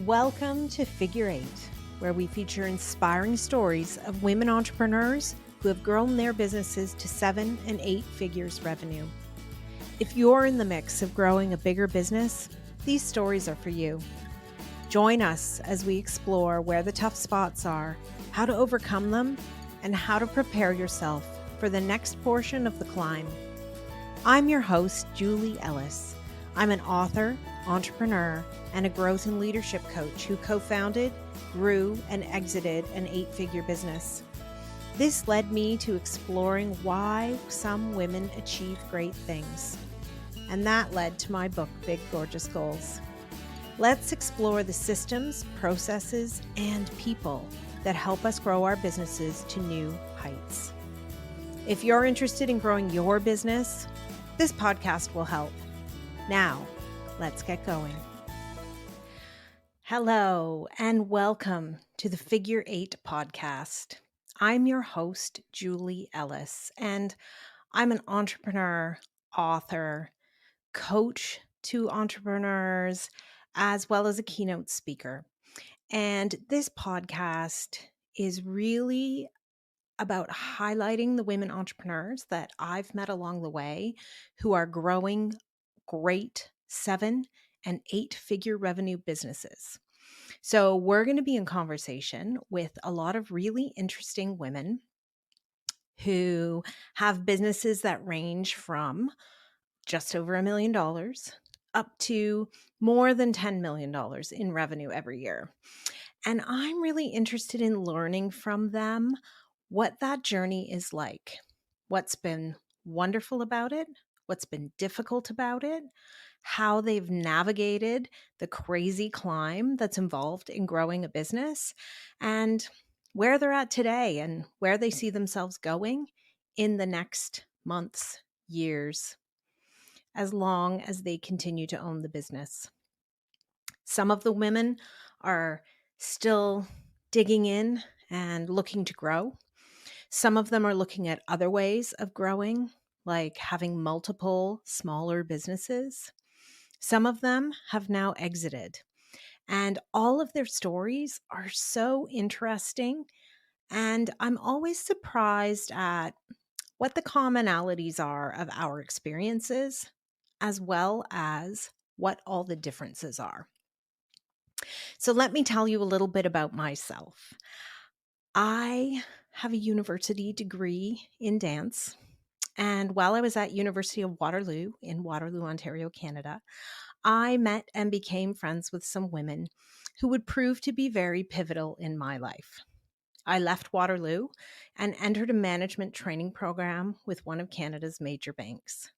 Welcome to Figure Eight, where we feature inspiring stories of women entrepreneurs who have grown their businesses to 7 and 8 figures revenue. If you're in the mix of growing a bigger business, these stories are for you. Join us as we explore where the tough spots are, how to overcome them, and how to prepare yourself for the next portion of the climb. I'm your host, Julie Ellis. I'm an author, entrepreneur, and a growth and leadership coach who co-founded, grew, and exited an 8-figure business. This led me to exploring why some women achieve great things. And that led to my book, Big Gorgeous Goals. Let's explore the systems, processes, and people that help us grow our businesses to new heights. If you're interested in growing your business, this podcast will help. Now, let's get going. Hello, and welcome to the Figure Eight podcast. I'm your host, Julie Ellis, and I'm an entrepreneur, author, coach to entrepreneurs, as well as a keynote speaker. And this podcast is really about highlighting the women entrepreneurs that I've met along the way who are growing great 7 and 8-figure revenue businesses. So we're going to be in conversation with a lot of really interesting women who have businesses that range from just over $1 million up to more than $10 million in revenue every year. And I'm really interested in learning from them what that journey is like, what's been wonderful about it, what's been difficult about it, how they've navigated the crazy climb that's involved in growing a business, and where they're at today and where they see themselves going in the next months, years, as long as they continue to own the business. Some of the women are still digging in and looking to grow. Some of them are looking at other ways of growing, like having multiple smaller businesses. Some of them have now exited, and all of their stories are so interesting. And I'm always surprised at what the commonalities are of our experiences, as well as what all the differences are. So let me tell you a little bit about myself. I have a university degree in dance. And while I was at University of Waterloo in Waterloo, Ontario, Canada, I met and became friends with some women who would prove to be very pivotal in my life. I left Waterloo and entered a management training program with one of Canada's major banks.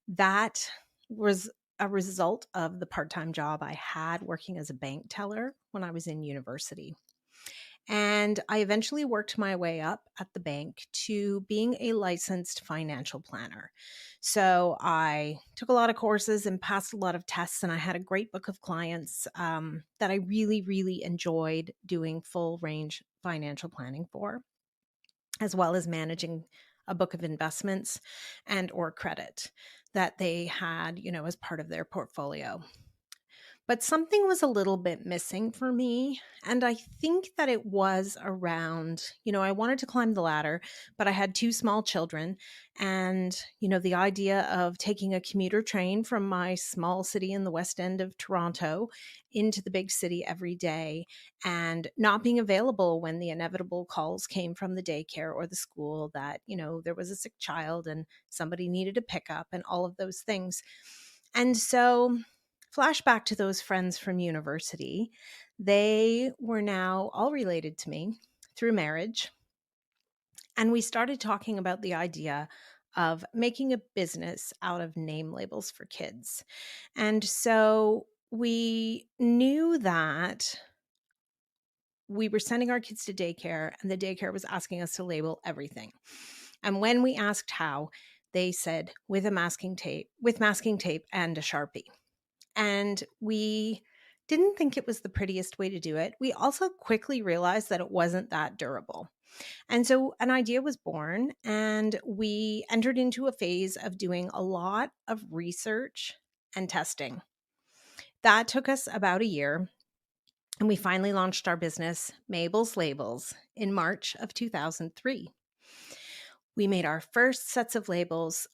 That was a result of the part-time job I had working as a bank teller when I was in university. And I eventually worked my way up at the bank to being a licensed financial planner. So I took a lot of courses and passed a lot of tests, and I had a great book of clients that I really, really enjoyed doing full range financial planning for, as well as managing a book of investments and or credit that they had, as part of their portfolio. But something was a little bit missing for me. And I think that it was around, I wanted to climb the ladder, but I had 2 small children. And, the idea of taking a commuter train from my small city in the west end of Toronto into the big city every day and not being available when the inevitable calls came from the daycare or the school that, there was a sick child and somebody needed a pickup and all of those things. And so flashback to those friends from university. They were now all related to me through marriage. And we started talking about the idea of making a business out of name labels for kids. And so we knew that we were sending our kids to daycare, and the daycare was asking us to label everything. And when we asked how, they said with masking tape and a Sharpie. And we didn't think it was the prettiest way to do it. We also quickly realized that it wasn't that durable. And so an idea was born, and we entered into a phase of doing a lot of research and testing. That took us about a year. And we finally launched our business, Mabel's Labels, in March of 2003. We made our first sets of labels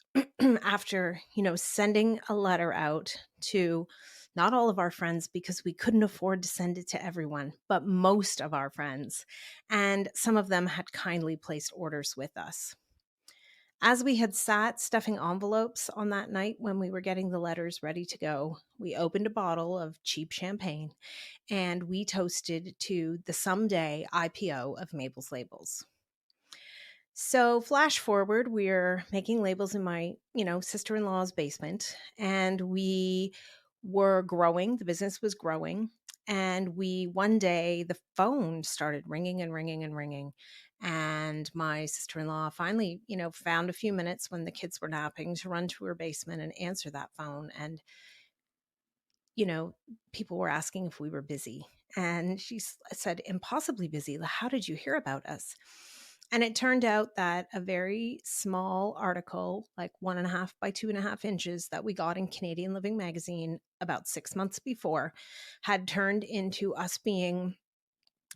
after, sending a letter out to not all of our friends because we couldn't afford to send it to everyone, but most of our friends. And some of them had kindly placed orders with us. As we had sat stuffing envelopes on that night when we were getting the letters ready to go, we opened a bottle of cheap champagne and we toasted to the someday IPO of Mabel's Labels. So flash forward, we're making labels in my, sister-in-law's basement, and we were growing. The business was growing. And one day the phone started ringing and ringing and ringing. And my sister-in-law finally, found a few minutes when the kids were napping to run to her basement and answer that phone. And, people were asking if we were busy. And she said, impossibly busy. How did you hear about us? And it turned out that a very small article, like 1.5 by 2.5 inches, that we got in Canadian Living magazine about 6 months before, had turned into us being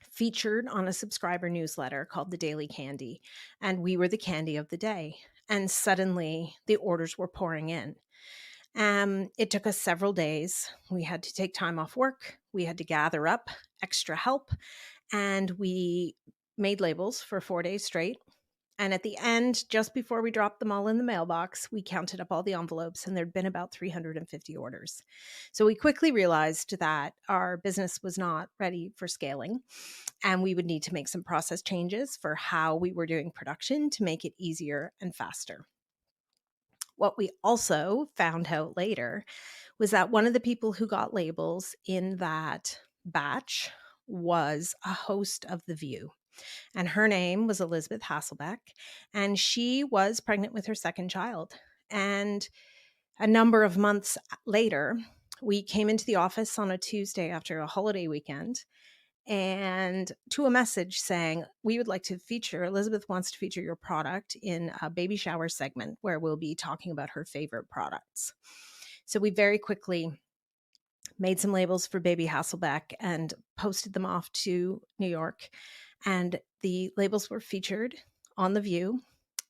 featured on a subscriber newsletter called The Daily Candy. And we were the candy of the day. And suddenly the orders were pouring in. It took us several days. We had to take time off work. We had to gather up extra help. And we made labels for 4 days straight. And at the end, just before we dropped them all in the mailbox, we counted up all the envelopes, and there'd been about 350 orders. So we quickly realized that our business was not ready for scaling, and we would need to make some process changes for how we were doing production to make it easier and faster. What we also found out later was that one of the people who got labels in that batch was a host of The View. And her name was Elizabeth Hasselbeck, and she was pregnant with her second child. And a number of months later, we came into the office on a Tuesday after a holiday weekend and to a message saying, we would like to feature, Elizabeth wants to feature your product in a baby shower segment where we'll be talking about her favorite products. So we very quickly made some labels for baby Hasselbeck and posted them off to New York. And the labels were featured on The View.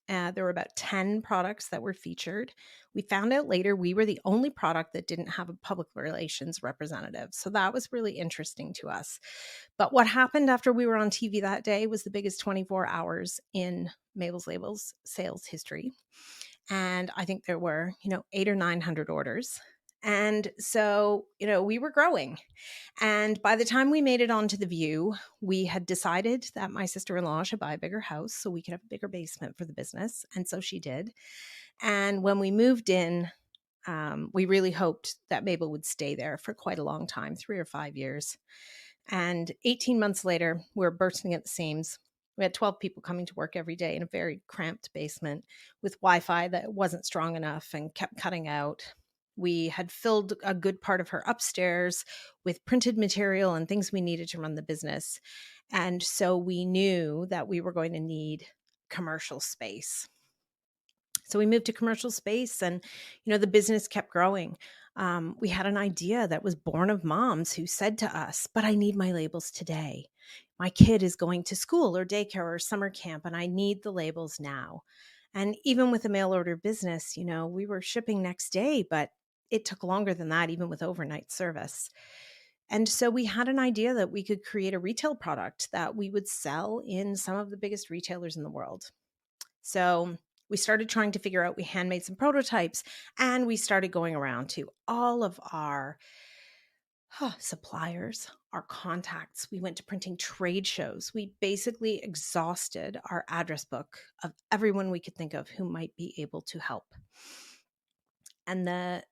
There were about 10 products that were featured. We found out later we were the only product that didn't have a public relations representative. So that was really interesting to us. But what happened after we were on TV that day was the biggest 24 hours in Mabel's Labels sales history. And I think there were, 800 or 900 orders. And so, we were growing. And by the time we made it onto The View, we had decided that my sister-in-law should buy a bigger house so we could have a bigger basement for the business. And so she did. And when we moved in, we really hoped that Mabel would stay there for quite a long time, 3 or 5 years. And 18 months later, we were bursting at the seams. We had 12 people coming to work every day in a very cramped basement with Wi-Fi that wasn't strong enough and kept cutting out. We had filled a good part of her upstairs with printed material and things we needed to run the business. And so we knew that we were going to need commercial space. So we moved to commercial space and, the business kept growing. We had an idea that was born of moms who said to us, but I need my labels today. My kid is going to school or daycare or summer camp and I need the labels now. And even with a mail order business, we were shipping next day, but it took longer than that, even with overnight service. And so we had an idea that we could create a retail product that we would sell in some of the biggest retailers in the world. So we started trying to figure out, we handmade some prototypes and we started going around to all of our suppliers, our contacts. We went to printing trade shows. We basically exhausted our address book of everyone we could think of who might be able to help. And the,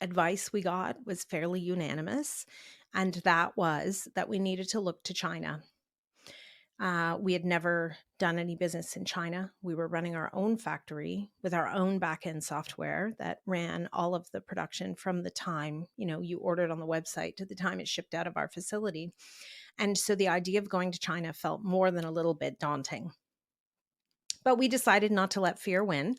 advice we got was fairly unanimous. And that was that we needed to look to China. We had never done any business in China. We were running our own factory with our own back-end software that ran all of the production from the time, you ordered on the website to the time it shipped out of our facility. And so the idea of going to China felt more than a little bit daunting. But we decided not to let fear win.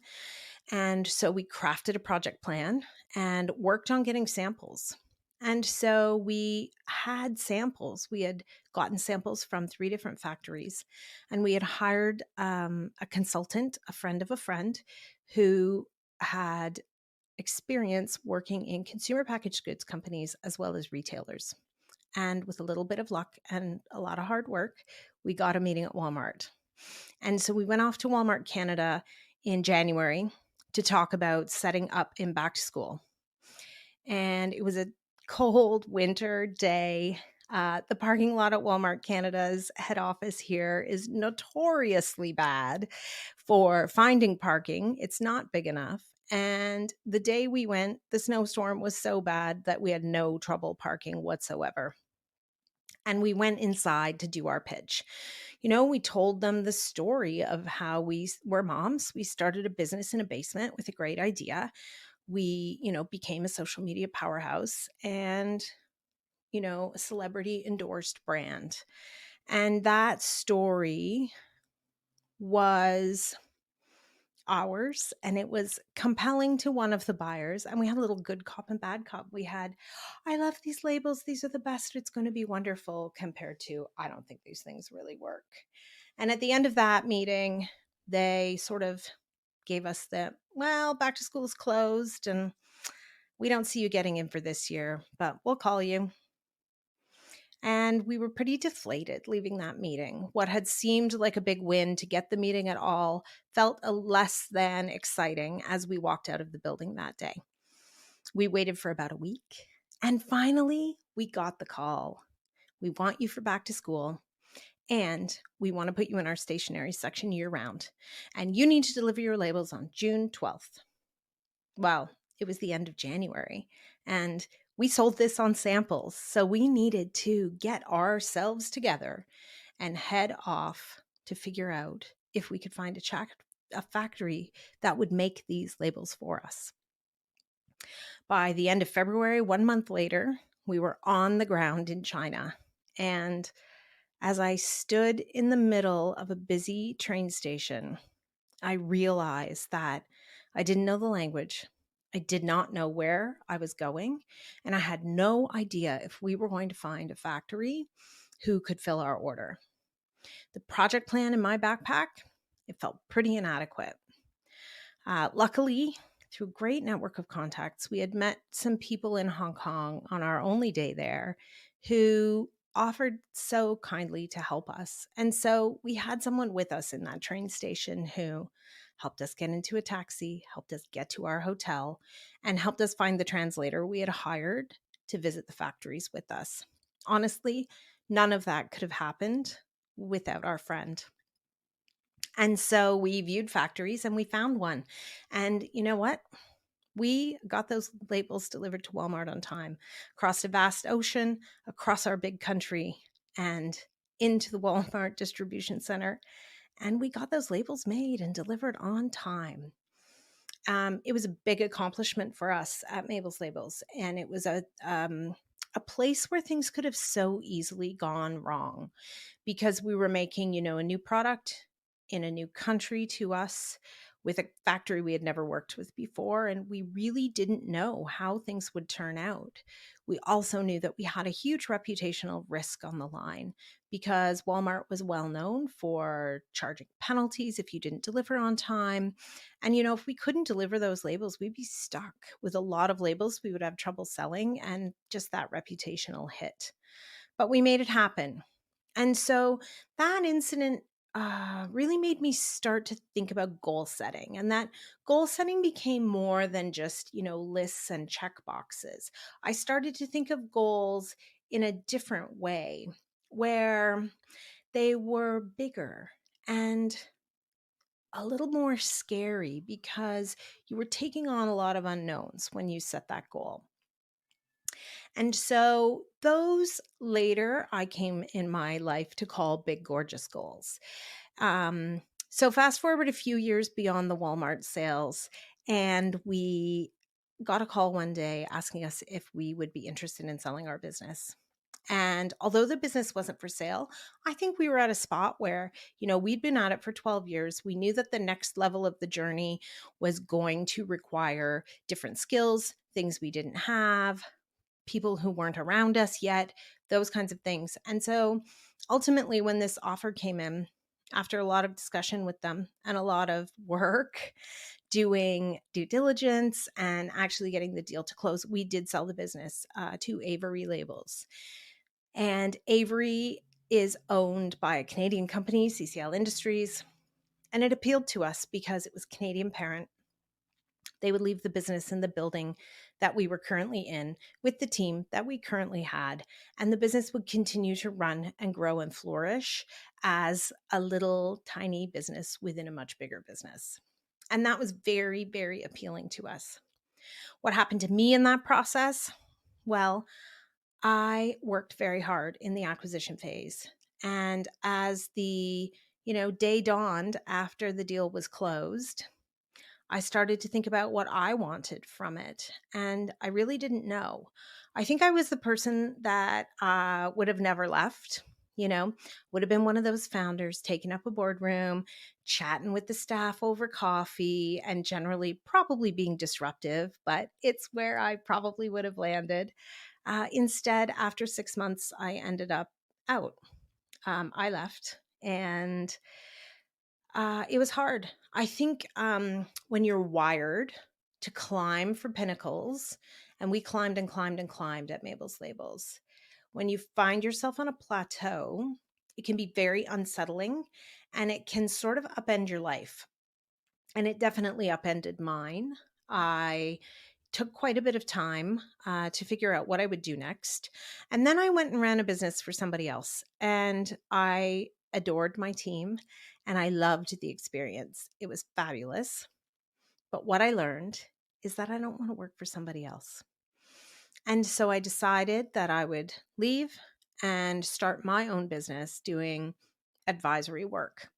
And so we crafted a project plan and worked on getting samples. And so we had samples. We had gotten samples from 3 different factories, and we had hired a consultant, a friend of a friend, who had experience working in consumer packaged goods companies as well as retailers. And with a little bit of luck and a lot of hard work, we got a meeting at Walmart. And so we went off to Walmart Canada in January to talk about setting up in back to school. And it was a cold winter day. The parking lot at Walmart Canada's head office here is notoriously bad for finding parking. It's not big enough. And the day we went, the snowstorm was so bad that we had no trouble parking whatsoever. And we went inside to do our pitch. We told them the story of how we were moms. We started a business in a basement with a great idea. We, became a social media powerhouse and, a celebrity endorsed brand. And that story was ours, and it was compelling to one of the buyers. And we had a little good cop and bad cop. We had, I love these labels. These are the best. It's going to be wonderful, compared to, I don't think these things really work. And at the end of that meeting, they sort of gave us the, well, back to school is closed and we don't see you getting in for this year, but we'll call you. And we were pretty deflated leaving that meeting. What had seemed like a big win to get the meeting at all felt a less than exciting as we walked out of the building that day. We waited for about a week, and finally we got the call. We want you for back to school, and we want to put you in our stationery section year round. And you need to deliver your labels on June 12th. Well, it was the end of January, and we sold this on samples. So we needed to get ourselves together and head off to figure out if we could find a factory that would make these labels for us. By the end of February, 1 month later, we were on the ground in China. And as I stood in the middle of a busy train station, I realized that I didn't know the language. I did not know where I was going, and I had no idea if we were going to find a factory who could fill our order. The project plan in my backpack, it felt pretty inadequate. Luckily, through a great network of contacts, we had met some people in Hong Kong on our only day there who offered so kindly to help us. And so we had someone with us in that train station who helped us get into a taxi, helped us get to our hotel, and helped us find the translator we had hired to visit the factories with us. Honestly, none of that could have happened without our friend. And so we viewed factories and we found one. And you know what? We got those labels delivered to Walmart on time, across a vast ocean, across our big country, and into the Walmart distribution center. And we got those labels made and delivered on time. It was a big accomplishment for us at Mabel's Labels. And it was a place where things could have so easily gone wrong, because we were making, a new product in a new country to us with a factory we had never worked with before. And we really didn't know how things would turn out. We also knew that we had a huge reputational risk on the line, because Walmart was well known for charging penalties if you didn't deliver on time. And, if we couldn't deliver those labels, we'd be stuck with a lot of labels we would have trouble selling, and just that reputational hit. But we made it happen. And so that incident really made me start to think about goal setting. And that goal setting became more than just, lists and check boxes. I started to think of goals in a different way, where they were bigger and a little more scary, because you were taking on a lot of unknowns when you set that goal. And so those later I came in my life to call big, gorgeous goals. So fast forward a few years beyond the Walmart sales, and we got a call one day asking us if we would be interested in selling our business. And although the business wasn't for sale, I think we were at a spot where, we'd been at it for 12 years. We knew that the next level of the journey was going to require different skills, things we didn't have. people who weren't around us yet, those kinds of things. And so ultimately, when this offer came in, after a lot of discussion with them and a lot of work, doing due diligence and actually getting the deal to close, we did sell the business to Avery Labels. And Avery is owned by a Canadian company, CCL Industries, and it appealed to us because it was a Canadian parent. They would leave the business in the building that we were currently in with the team that we currently had, and the business would continue to run and grow and flourish as a little tiny business within a much bigger business. And that was very, very appealing to us. What happened to me in that process? Well, I worked very hard in the acquisition phase. And as the, day dawned after the deal was closed, I started to think about what I wanted from it. And I really didn't know. I think I was the person that would have never left, would have been one of those founders taking up a boardroom, chatting with the staff over coffee, and generally probably being disruptive, but it's where I probably would have landed. Instead, after 6 months, I ended up out. I left, and it was hard. I think when you're wired to climb for pinnacles, and we climbed and climbed and climbed at Mabel's Labels, when you find yourself on a plateau, it can be very unsettling and it can sort of upend your life. And it definitely upended mine. I took quite a bit of time to figure out what I would do next. And then I went and ran a business for somebody else. And I adored my team and I loved the experience. It was fabulous. But what I learned is that I don't want to work for somebody else. And so I decided that I would leave and start my own business doing advisory work.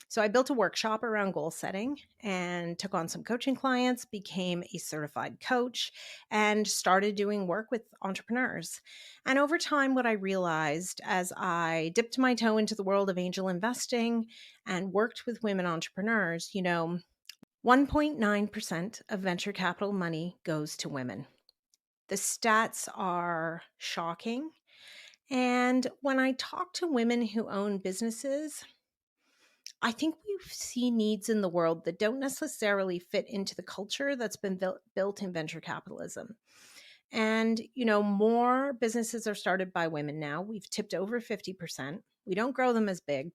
So I built a workshop around goal setting and took on some coaching clients, became a certified coach, and started doing work with entrepreneurs. And over time, what I realized as I dipped my toe into the world of angel investing and worked with women entrepreneurs, 1.9% of venture capital money goes to women. The stats are shocking. And when I talk to women who own businesses, I think we see needs in the world that don't necessarily fit into the culture that's been built in venture capitalism. And, more businesses are started by women now. We've tipped over 50%. We don't grow them as big.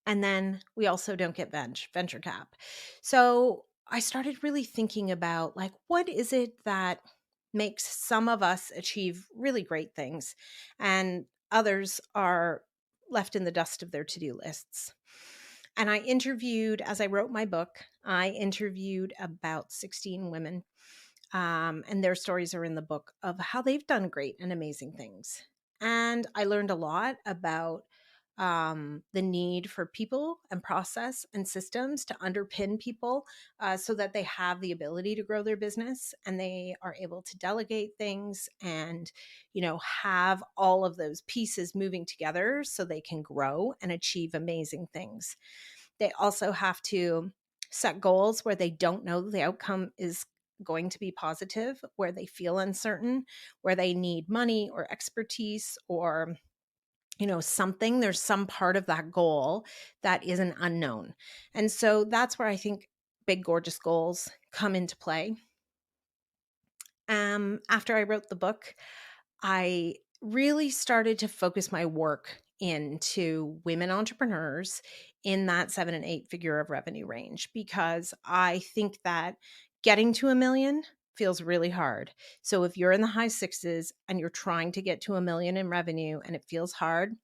And then we also don't get venture cap. So I started really thinking about what is it that makes some of us achieve really great things and others are left in the dust of their to-do lists. And as I wrote my book, I interviewed about 16 women, and their stories are in the book of how they've done great and amazing things. And I learned a lot about the need for people and process and systems to underpin people so that they have the ability to grow their business and they are able to delegate things and, have all of those pieces moving together so they can grow and achieve amazing things. They also have to set goals where they don't know the outcome is going to be positive, where they feel uncertain, where they need money or expertise or something. There's some part of that goal that is an unknown. And so that's where I think big, gorgeous goals come into play. After I wrote the book, I really started to focus my work into women entrepreneurs in that 7 and 8 figure of revenue range, because I think that getting to $1 million feels really hard. So if you're in the high sixes and you're trying to get to $1 million in revenue and it feels hard,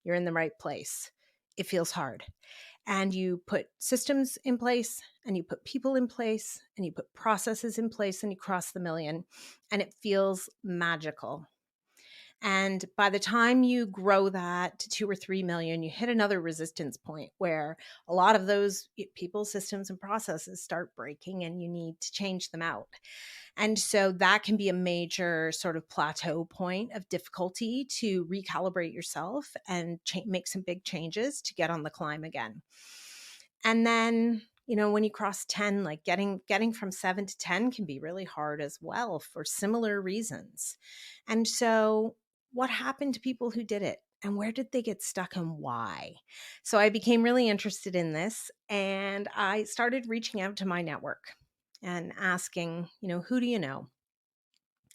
you're in the right place. It feels hard. And you put systems in place and you put people in place and you put processes in place and you cross the $1 million and it feels magical. And by the time you grow that to 2 or 3 million, you hit another resistance point where a lot of those people, systems, and processes start breaking and you need to change them out. And so that can be a major sort of plateau point of difficulty to recalibrate yourself and make some big changes to get on the climb again. And then, when you cross 10, like getting from 7 to 10 can be really hard as well for similar reasons. And so what happened to people who did it? And where did they get stuck and why? So I became really interested in this, and I started reaching out to my network and asking, who do you know?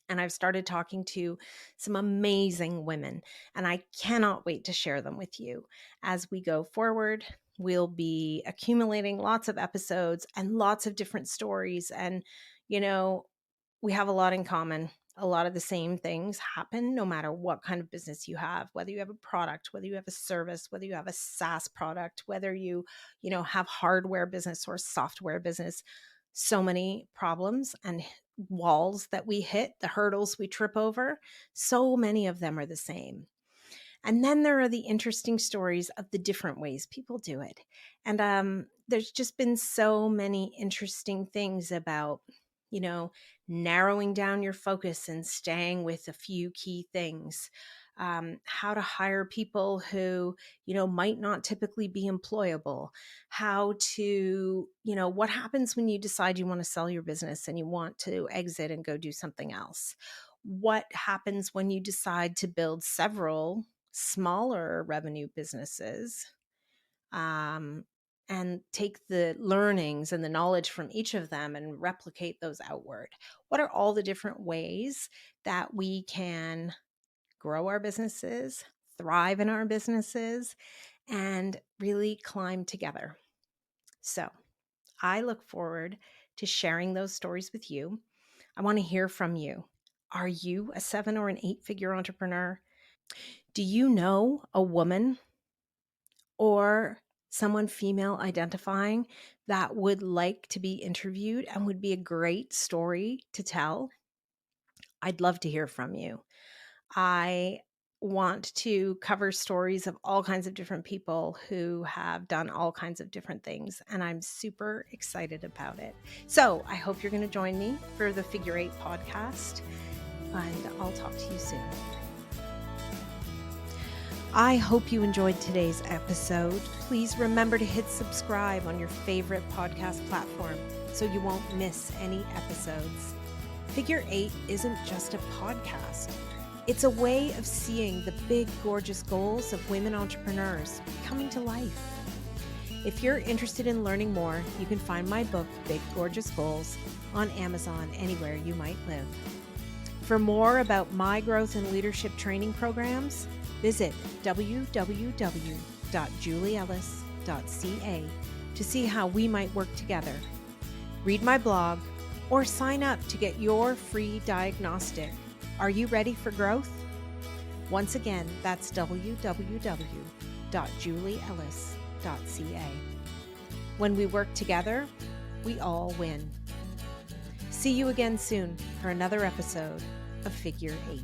And I've started talking to some amazing women, and I cannot wait to share them with you. As we go forward, we'll be accumulating lots of episodes and lots of different stories. And, we have a lot in common. A lot of the same things happen no matter what kind of business you have, whether you have a product, whether you have a service, whether you have a SaaS product, whether you have hardware business or software business. So many problems and walls that we hit, the hurdles we trip over, so many of them are the same. And then there are the interesting stories of the different ways people do it. And there's just been so many interesting things about, narrowing down your focus and staying with a few key things. How to hire people who, might not typically be employable. How to, what happens when you decide you want to sell your business and you want to exit and go do something else? What happens when you decide to build several smaller revenue businesses, and take the learnings and the knowledge from each of them and replicate those outward? What are all the different ways that we can grow our businesses, thrive in our businesses, and really climb together? So I look forward to sharing those stories with you. I want to hear from you. Are you a 7 or an 8-figure entrepreneur? Do you know a woman or someone female identifying that would like to be interviewed and would be a great story to tell? I'd love to hear from you. I want to cover stories of all kinds of different people who have done all kinds of different things, and I'm super excited about it. So I hope you're going to join me for the Figure 8 podcast, and I'll talk to you soon. I hope you enjoyed today's episode. Please remember to hit subscribe on your favorite podcast platform so you won't miss any episodes. Figure 8 isn't just a podcast. It's a way of seeing the big, gorgeous goals of women entrepreneurs coming to life. If you're interested in learning more, you can find my book, Big, Gorgeous Goals, on Amazon anywhere you might live. For more about my growth and leadership training programs, visit www.julieellis.ca to see how we might work together. Read my blog or sign up to get your free diagnostic. Are you ready for growth? Once again, that's www.julieellis.ca. When we work together, we all win. See you again soon for another episode of Figure 8.